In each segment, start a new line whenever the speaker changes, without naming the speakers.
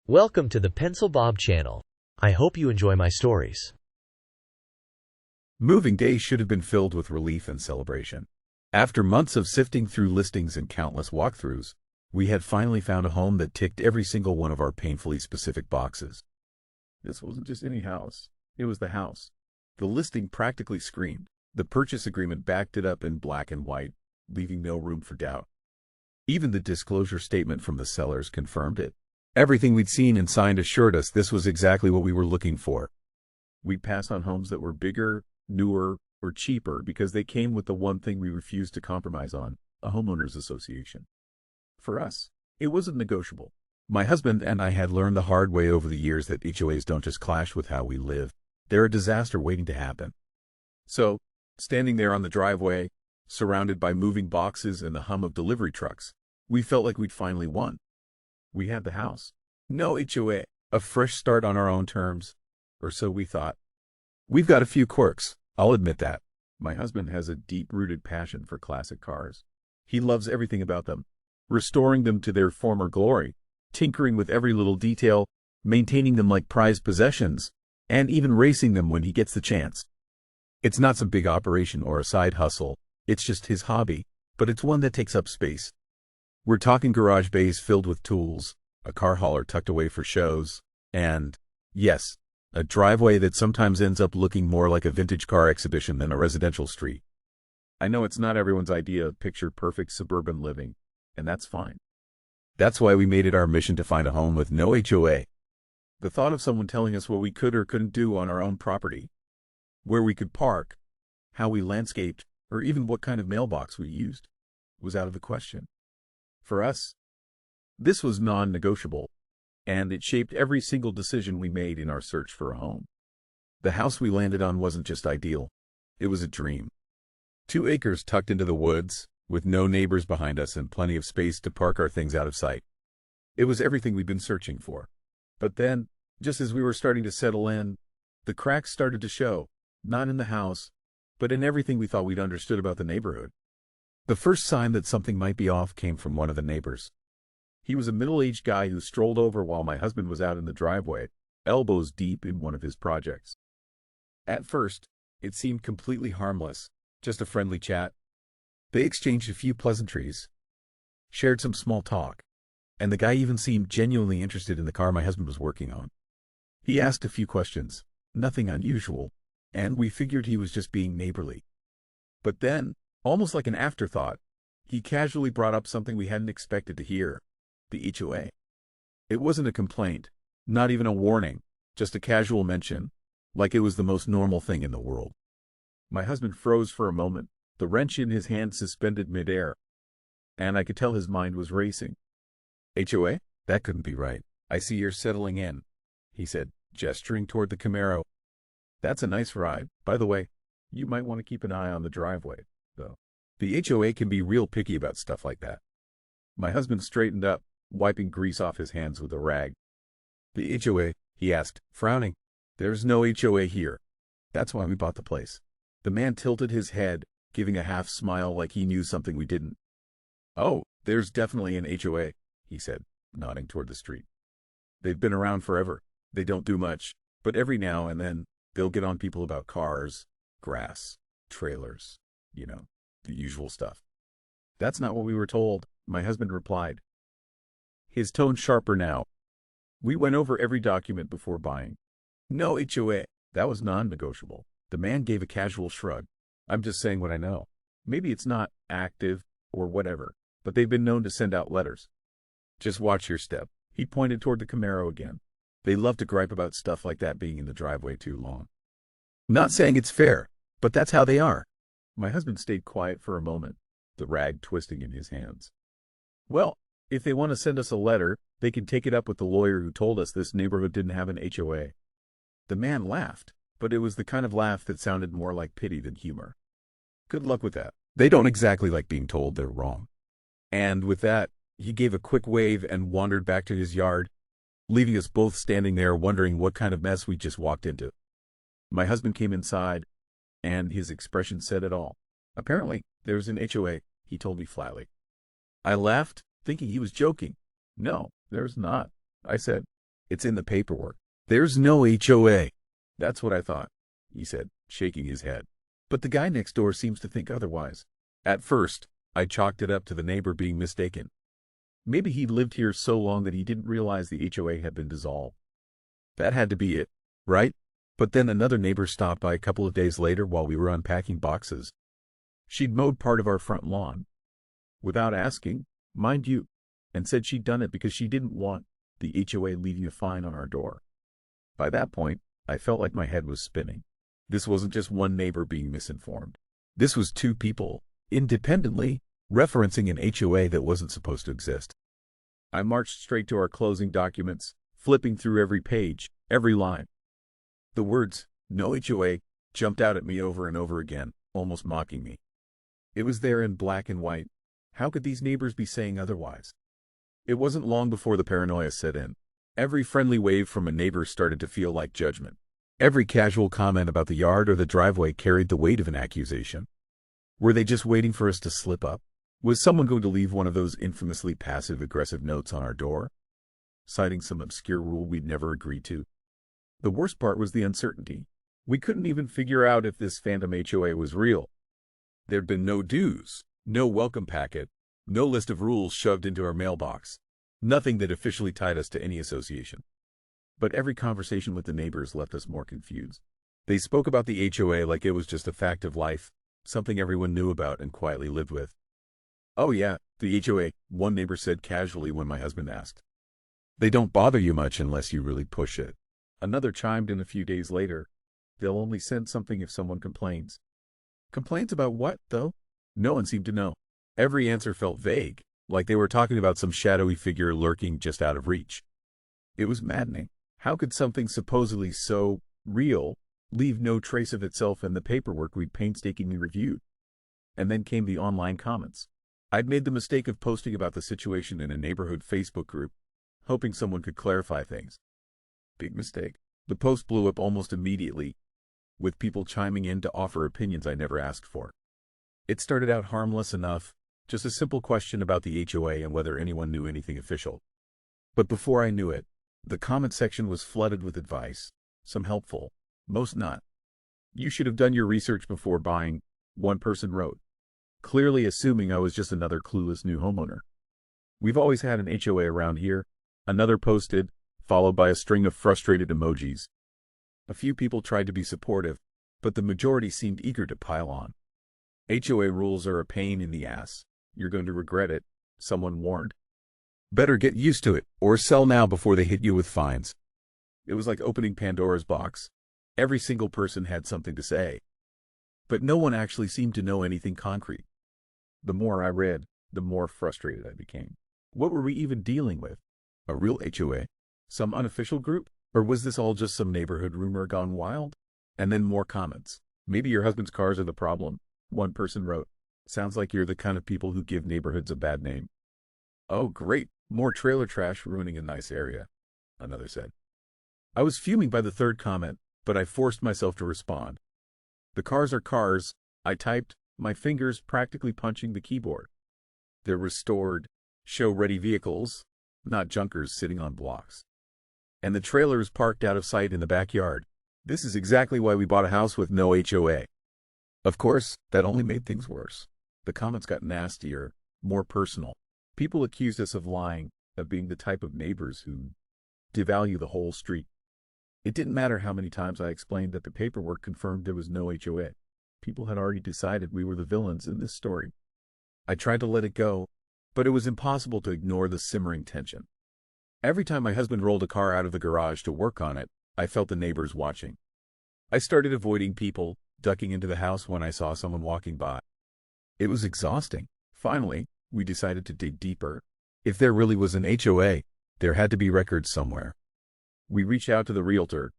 Welcome to the Pencil Bob channel. I hope you enjoy my stories.
Moving day should have been filled with relief and celebration. After months of sifting through listings and countless walkthroughs, we had finally found a home that ticked every single one of our painfully specific boxes. This wasn't just any house. It was the house. The listing practically screamed. The purchase agreement backed it up in black and white, leaving no room for doubt. Even the disclosure statement from the sellers confirmed it. Everything we'd seen and signed assured us this was exactly what we were looking for. We passed on homes that were bigger, newer, or cheaper because they came with the one thing we refused to compromise on, a homeowners association. For us, it wasn't negotiable. My husband and I had learned the hard way over the years that HOAs don't just clash with how we live. They're a disaster waiting to happen. So, standing there on the driveway, surrounded by moving boxes and the hum of delivery trucks, we felt like we'd finally won. We had the house. No HOA. A fresh start on our own terms. Or so we thought. We've got a few quirks, I'll admit that. My husband has a deep-rooted passion for classic cars. He loves everything about them, restoring them to their former glory, tinkering with every little detail, maintaining them like prized possessions, and even racing them when he gets the chance. It's not some big operation or a side hustle. It's just his hobby, but it's one that takes up space. We're talking garage bays filled with tools, a car hauler tucked away for shows, and, yes, a driveway that sometimes ends up looking more like a vintage car exhibition than a residential street. I know it's not everyone's idea of picture-perfect suburban living, and that's fine. That's why we made it our mission to find a home with no HOA. The thought of someone telling us what we could or couldn't do on our own property, where we could park, how we landscaped, or even what kind of mailbox we used, was out of the question. For us, this was non-negotiable, and it shaped every single decision we made in our search for a home. The house we landed on wasn't just ideal, it was a dream. 2 acres tucked into the woods, with no neighbors behind us and plenty of space to park our things out of sight. It was everything we'd been searching for. But then, just as we were starting to settle in, the cracks started to show, not in the house, but in everything we thought we'd understood about the neighborhood. The first sign that something might be off came from one of the neighbors. He was a middle-aged guy who strolled over while my husband was out in the driveway, elbows deep in one of his projects. At first, it seemed completely harmless, just a friendly chat. They exchanged a few pleasantries, shared some small talk, and the guy even seemed genuinely interested in the car my husband was working on. He asked a few questions, nothing unusual, and we figured he was just being neighborly. But then, almost like an afterthought, he casually brought up something we hadn't expected to hear, the HOA. It wasn't a complaint, not even a warning, just a casual mention, like it was the most normal thing in the world. My husband froze for a moment, the wrench in his hand suspended midair, and I could tell his mind was racing. HOA? That couldn't be right. I see you're settling in, he said, gesturing toward the Camaro. That's a nice ride. By the way, you might want to keep an eye on the driveway, though. The HOA can be real picky about stuff like that. My husband straightened up, wiping grease off his hands with a rag. The HOA, he asked, frowning. There's no HOA here. That's why we bought the place. The man tilted his head, giving a half smile like he knew something we didn't. Oh, there's definitely an HOA, he said, nodding toward the street. They've been around forever. They don't do much, but every now and then, they'll get on people about cars, grass, trailers, the usual stuff. That's not what we were told, my husband replied, his tone sharper now. We went over every document before buying. No HOA. That was non-negotiable. The man gave a casual shrug. I'm just saying what I know. Maybe it's not active or whatever, but they've been known to send out letters. Just watch your step. He pointed toward the Camaro again. They love to gripe about stuff like that being in the driveway too long. Not saying it's fair, but that's how they are. My husband stayed quiet for a moment, the rag twisting in his hands. Well, if they want to send us a letter, they can take it up with the lawyer who told us this neighborhood didn't have an HOA. The man laughed, but it was the kind of laugh that sounded more like pity than humor. Good luck with that. They don't exactly like being told they're wrong. And with that, he gave a quick wave and wandered back to his yard, leaving us both standing there wondering what kind of mess we just walked into. My husband came inside, and his expression said it all. Apparently, there's an HOA, he told me flatly. I laughed, thinking he was joking. No, there's not, I said. It's in the paperwork. There's no HOA. That's what I thought, he said, shaking his head. But the guy next door seems to think otherwise. At first, I chalked it up to the neighbor being mistaken. Maybe he'd lived here so long that he didn't realize the HOA had been dissolved. That had to be it, right? But then another neighbor stopped by a couple of days later while we were unpacking boxes. She'd mowed part of our front lawn, without asking, mind you, and said she'd done it because she didn't want the HOA leaving a fine on our door. By that point, I felt like my head was spinning. This wasn't just one neighbor being misinformed. This was two people, independently, referencing an HOA that wasn't supposed to exist. I marched straight to our closing documents, flipping through every page, every line. The words, "No HOA," jumped out at me over and over again, almost mocking me. It was there in black and white. How could these neighbors be saying otherwise? It wasn't long before the paranoia set in. Every friendly wave from a neighbor started to feel like judgment. Every casual comment about the yard or the driveway carried the weight of an accusation. Were they just waiting for us to slip up? Was someone going to leave one of those infamously passive-aggressive notes on our door, citing some obscure rule we'd never agreed to? The worst part was the uncertainty. We couldn't even figure out if this phantom HOA was real. There'd been no dues, no welcome packet, no list of rules shoved into our mailbox. Nothing that officially tied us to any association. But every conversation with the neighbors left us more confused. They spoke about the HOA like it was just a fact of life, something everyone knew about and quietly lived with. "Oh yeah, the HOA," one neighbor said casually when my husband asked. "They don't bother you much unless you really push it." Another chimed in a few days later. "They'll only send something if someone complains." Complaints about what, though? No one seemed to know. Every answer felt vague, like they were talking about some shadowy figure lurking just out of reach. It was maddening. How could something supposedly so real leave no trace of itself in the paperwork we'd painstakingly reviewed? And then came the online comments. I'd made the mistake of posting about the situation in a neighborhood Facebook group, hoping someone could clarify things. Big mistake. The post blew up almost immediately, with people chiming in to offer opinions I never asked for. It started out harmless enough, just a simple question about the HOA and whether anyone knew anything official. But before I knew it, the comment section was flooded with advice, some helpful, most not. "You should have done your research before buying," one person wrote, clearly assuming I was just another clueless new homeowner. "We've always had an HOA around here," another posted, followed by a string of frustrated emojis. A few people tried to be supportive, but the majority seemed eager to pile on. "HOA rules are a pain in the ass. You're going to regret it," someone warned. "Better get used to it, or sell now before they hit you with fines." It was like opening Pandora's box. Every single person had something to say, but no one actually seemed to know anything concrete. The more I read, the more frustrated I became. What were we even dealing with? A real HOA? Some unofficial group? Or was this all just some neighborhood rumor gone wild? And then more comments. "Maybe your husband's cars are the problem," one person wrote. "Sounds like you're the kind of people who give neighborhoods a bad name." "Oh great, more trailer trash ruining a nice area," another said. I was fuming by the third comment, but I forced myself to respond. "The cars are cars," I typed, my fingers practically punching the keyboard. "They're restored, show-ready vehicles, not junkers sitting on blocks. And the trailer is parked out of sight in the backyard. This is exactly why we bought a house with no HOA." Of course, that only made things worse. The comments got nastier, more personal. People accused us of lying, of being the type of neighbors who devalue the whole street. It didn't matter how many times I explained that the paperwork confirmed there was no HOA. People had already decided we were the villains in this story. I tried to let it go, but it was impossible to ignore the simmering tension. Every time my husband rolled a car out of the garage to work on it, I felt the neighbors watching. I started avoiding people, ducking into the house when I saw someone walking by. It was exhausting. Finally, we decided to dig deeper. If there really was an HOA, there had to be records somewhere. We reached out to the realtor,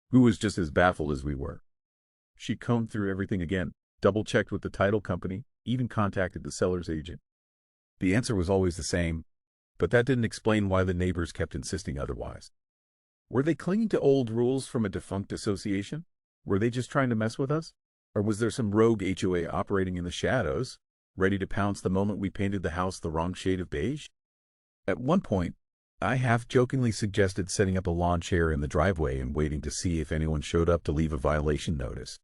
who was just as baffled as we were. She combed through everything again, double-checked with the title company, even contacted the seller's agent. The answer was always the same, but that didn't explain why the neighbors kept insisting otherwise. Were they clinging to old rules from a defunct association? Were they just trying to mess with us? Or was there some rogue HOA operating in the shadows, ready to pounce the moment we painted the house the wrong shade of beige? At one point, I half-jokingly suggested setting up a lawn chair in the driveway and waiting to see if anyone showed up to leave a violation notice.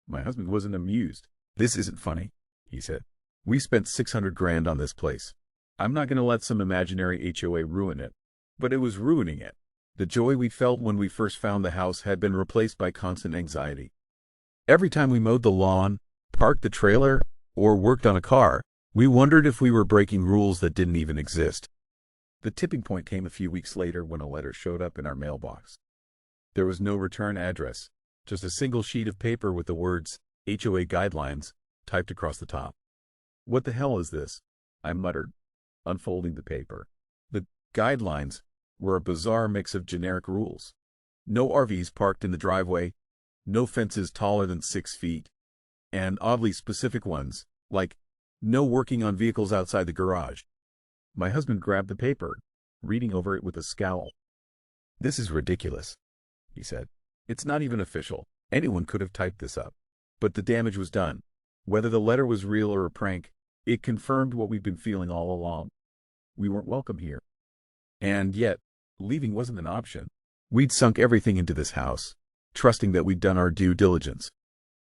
My husband wasn't amused. "This isn't funny," he said. "We spent 600 grand on this place. I'm not going to let some imaginary HOA ruin it." But it was ruining it. The joy we felt when we first found the house had been replaced by constant anxiety. Every time we mowed the lawn, parked the trailer, or worked on a car, we wondered if we were breaking rules that didn't even exist. The tipping point came a few weeks later when a letter showed up in our mailbox. There was no return address, just a single sheet of paper with the words, HOA Guidelines, typed across the top. "What the hell is this?" I muttered, unfolding the paper. The guidelines were a bizarre mix of generic rules. No RVs parked in the driveway, no fences taller than 6 feet, and oddly specific ones, like no working on vehicles outside the garage. My husband grabbed the paper, reading over it with a scowl. "This is ridiculous," he said. "It's not even official. Anyone could have typed this up." But the damage was done. Whether the letter was real or a prank, it confirmed what we've been feeling all along. We weren't welcome here. And yet, leaving wasn't an option. We'd sunk everything into this house, trusting that we'd done our due diligence.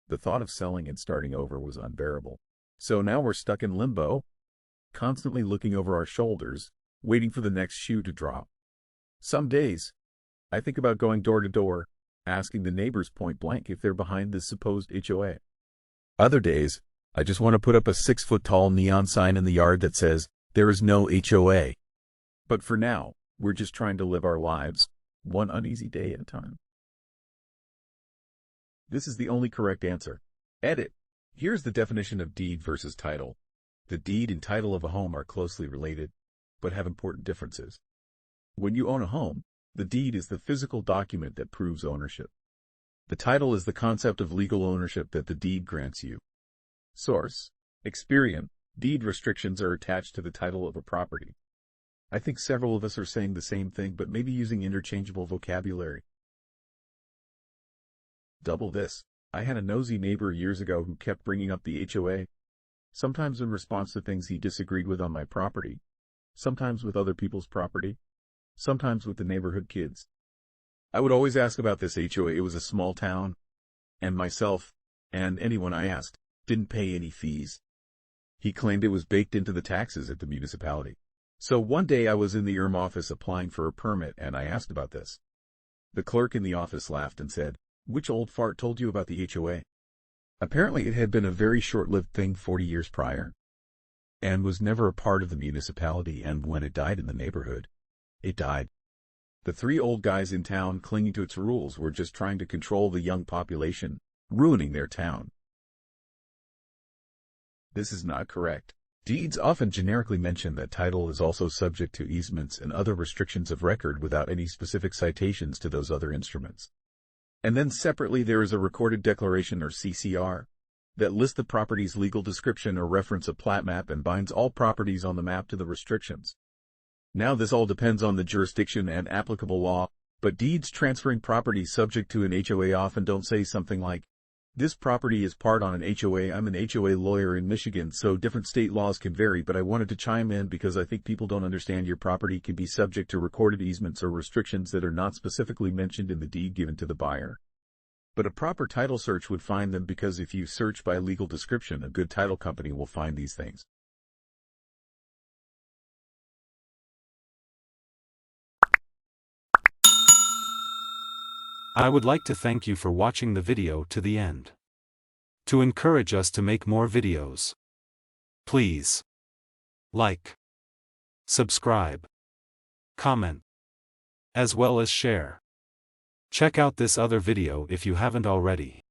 The thought of selling and starting over was unbearable. So now we're stuck in limbo, constantly looking over our shoulders, waiting for the next shoe to drop. Some days, I think about going door to door, asking the neighbors point blank if they're behind this supposed HOA. Other days, I just want to put up a 6-foot-tall neon sign in the yard that says, "There is no HOA." But for now, we're just trying to live our lives, one uneasy day at a time. This is the only correct answer. Edit. Here's the definition of deed versus title. The deed and title of a home are closely related, but have important differences. When you own a home, the deed is the physical document that proves ownership. The title is the concept of legal ownership that the deed grants you. Source: Experian. Deed restrictions are attached to the title of a property. I think several of us are saying the same thing, but maybe using interchangeable vocabulary. Double this. I had a nosy neighbor years ago who kept bringing up the HOA, sometimes in response to things he disagreed with on my property, sometimes with other people's property, sometimes with the neighborhood kids. I would always ask about this HOA. It was a small town, and myself, and anyone I asked, didn't pay any fees. He claimed it was baked into the taxes at the municipality. So one day I was in the office applying for a permit and I asked about this. The clerk in the office laughed and said, "Which old fart told you about the HOA?" Apparently it had been a very short-lived thing 40 years prior, and was never a part of the municipality, and when it died in the neighborhood, it died. The 3 old guys in town clinging to its rules were just trying to control the young population, ruining their town. This is not correct. Deeds often generically mention that title is also subject to easements and other restrictions of record without any specific citations to those other instruments. And then separately there is a recorded declaration, or CCR, that lists the property's legal description or reference a plat map and binds all properties on the map to the restrictions. Now this all depends on the jurisdiction and applicable law, but deeds transferring property subject to an HOA often don't say something like, "This property is part on an HOA." I'm an HOA lawyer in Michigan, so different state laws can vary, but I wanted to chime in because I think people don't understand your property can be subject to recorded easements or restrictions that are not specifically mentioned in the deed given to the buyer. But a proper title search would find them, because if you search by legal description, a good title company will find these things.
I would like to thank you for watching the video to the end. To encourage us to make more videos, please like, subscribe, comment, as well as share. Check out this other video if you haven't already.